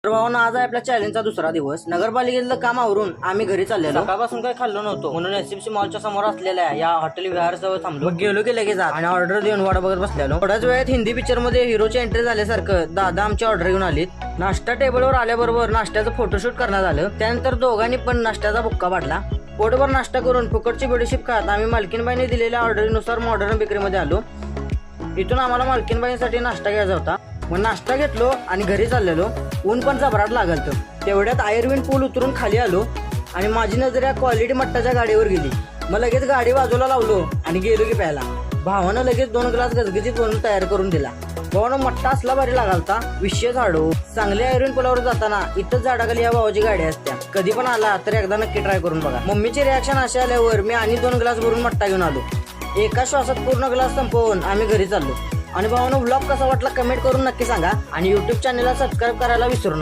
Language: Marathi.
तर भावांनो, आज आहे आपल्या चॅलेंजचा दुसरा दिवस. नगरपालिकेतलं काम आवरून आम्ही घरी चाललेलो. सकाळपासून काही खाल्लो नव्हतो म्हणून एससीपीसी मॉलच्या समोर असलेल्या या हॉटेल विहार जवळ थांबलो. गेलो की लगेच आणि ऑर्डर देऊन वाट बघत बसलेलो. थोड्याच वेळात हिंदी पिक्चर मध्ये हिरोची एंट्री झाल्यासारखं दादा आमची ऑर्डर घेऊन आलीत. नाश्ता टेबलवर आल्याबरोबर नाश्त्याचं फोटोशूट करण्यात आलं. त्यानंतर दोघांनी पण नाश्त्याचा बुक्का पाडला. पोटभर नाश्ता करून फुकटची बेडशीप खात आम्ही मालकीनबाईंनी दिलेल्या ऑर्डरनुसार मॉडर्न बेकरीमध्ये आलो. इथून आम्हाला मालकीनबाईंसाठी नाश्ता घ्यायचा होता. मग नाश्ता घेतलो आणि घरी चाललेलो. ऊन पण जबराट लागलं. तेवढ्यात आयर्विन पूल उतरून खाली आलो आणि माझी नजर या क्वालिटी मट्टाच्या गाडीवर गेली. मग लगेच गाडी बाजूला लावलो आणि गेलो की प्यायला. भावानं लगेच 2 ग्लास गजगजीत बनवून तयार करून दिला. भावानं मट्टा असला भारी लागालता, विषय झाडो. चांगल्या आयर्विन पुलावर जाताना इथंच झाडाखाली या भावाची गाडी असत्या. कधी पण आला तर एकदा नक्की ट्राय करून बघा. मम्मीची रिॲक्शन अशी आल्यावर मी आणि 2 ग्लास भरून मट्टा घेऊन आलो. एका श्वासात पूर्ण ग्लास संपवून आम्ही घरी चाललो. आणि भावानं व्लॉग कसा वाटला कमेंट करून नक्की सांगा आणि YouTube चॅनलला सबस्क्राईब करायला विसरू नका.